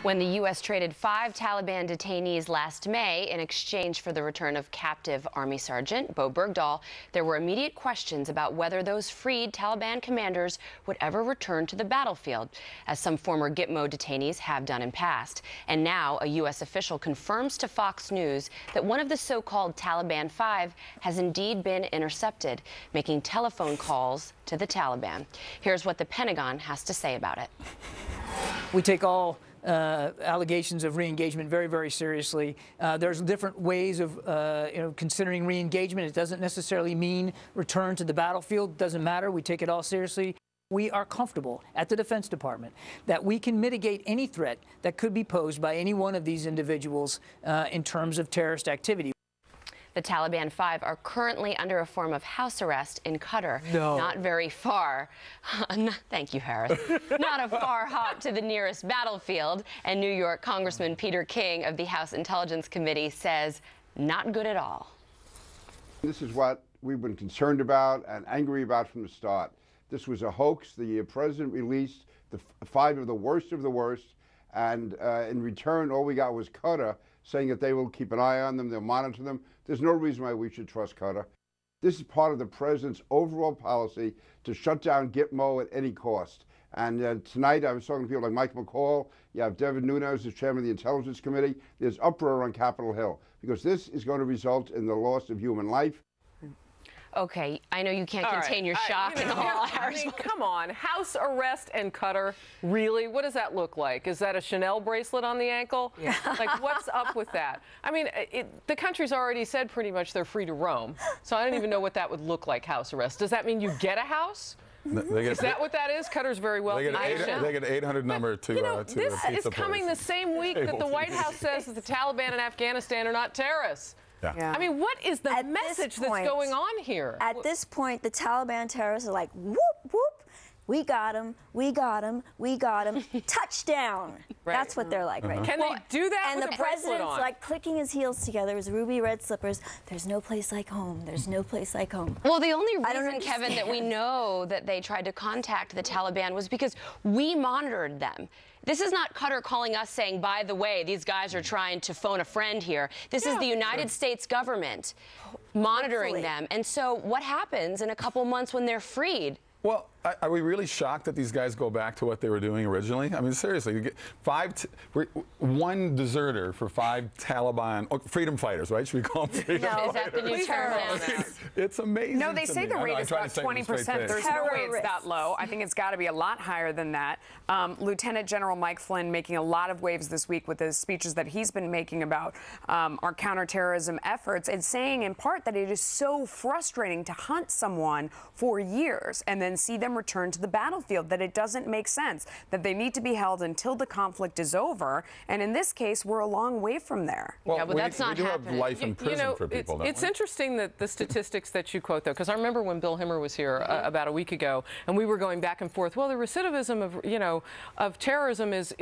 When the U.S. traded 5 Taliban detainees last May in exchange for the return of captive Army Sergeant Bo Bergdahl, there were immediate questions about whether those freed Taliban commanders would ever return to the battlefield, as some former Gitmo detainees have done in past. And now a U.S. official confirms to Fox News that one of the so-called Taliban 5 has indeed been intercepted, making telephone calls to the Taliban. Here's what the Pentagon has to say about it. We take all allegations of re-engagement very, very seriously. There's different ways of considering re-engagement. It doesn't necessarily mean return to the battlefield. It doesn't matter. We take it all seriously. We are comfortable at the Defense Department that we can mitigate any threat that could be posed by any one of these individuals in terms of terrorist activity. The Taliban 5 are currently under a form of house arrest in Qatar. No. Not very far. Thank you, Harris. Not a far hop to the nearest battlefield. And New York Congressman Peter King of the House Intelligence Committee says not good at all. This is what we've been concerned about and angry about from the start. This was a hoax. The president released the 5 of the worst, and in return, all we got was Qatar saying that they will keep an eye on them, they'll monitor them. There's no reason why we should trust Qatar. This is part of the president's overall policy to shut down Gitmo at any cost. And tonight I was talking to people like Mike McCall, you have Devin Nunes, the chairman of the Intelligence Committee. There's uproar on Capitol Hill because this is going to result in the loss of human life. Okay, I know you can't contain your shock and all. I mean, come on, house arrest and Qatar, really? What does that look like? Is that a Chanel bracelet on the ankle? Yeah. Like, what's up with that? I mean, the country's already said pretty much they're free to roam, so I don't even know what that would look like, house arrest. Does that mean you get a house? Is that what that is? Qatar's very wealthy. They get an 800 number to this is coming the same week that the White House says that the Taliban in Afghanistan are not terrorists. Yeah. I mean, what is the message that's going on here? At this point, the Taliban terrorists are like, whoop, whoop, we got him, we got him, we got him, touchdown. Right. That's what they're like right now. Can they do that with the president's like clicking his heels together, his ruby red slippers. There's no place like home. There's no place like home. Well, the only reason, Kevin, that we know that they tried to contact the Taliban was because we monitored them. This is not Qatar calling us saying, by the way, these guys are trying to phone a friend here. This is the United States government monitoring them. And so what happens in a couple months when they're freed? Well, are we really shocked that these guys go back to what they were doing originally? I mean, seriously, you get one deserter for 5 Taliban freedom fighters, right? Should we call them freedom fighters? Is that the new term now? It's amazing. No, they say the rate is about 20%. There's no way it's that low. I think it's got to be a lot higher than that. Lieutenant General Mike Flynn making a lot of waves this week with the speeches that he's been making about our counterterrorism efforts, and saying in part that it is so frustrating to hunt someone for years and then see them return to the battlefield, that it doesn't make sense, that they need to be held until the conflict is over. And in this case, we're a long way from there. Well, yeah, but that's not happening. We do have life in prison for people, don't we? It's interesting that the statistics that you quote, though, because I remember when Bill Himmer was here about a week ago, and we were going back and forth. Well, the recidivism of terrorism is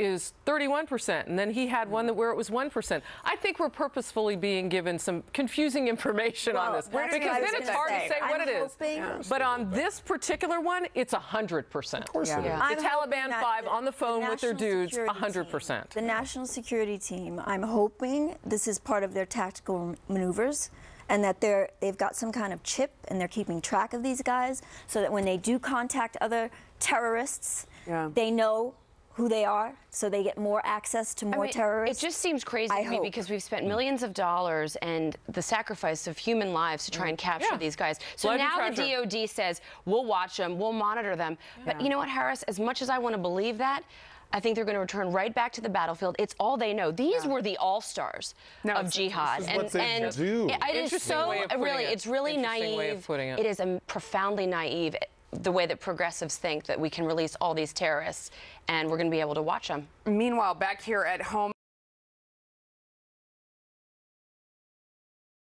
31%, and then he had one where it was 1%. I think we're purposefully being given some confusing information on this, because then it's hard to say what it is. But on this particular one, it's 100%. Of course it is. I'm the Taliban 5 on the phone with their dudes, 100%. The National Security Team, I'm hoping this is part of their tactical maneuvers, and that they've got some kind of chip and they're keeping track of these guys so that when they do contact other terrorists, they know who they are, so they get more access to more terrorists. It just seems crazy to me because we've spent millions of dollars and the sacrifice of human lives to try and capture these guys. So now the DOD says, we'll watch them, we'll monitor them. But you know what, Harris, as much as I want to believe that, I think they're going to return right back to the battlefield. It's all they know. These were the all-stars of jihad. It is so, really, it's really naive. It is profoundly naive, the way that progressives think that we can release all these terrorists and we're going to be able to watch them. Meanwhile, back here at home,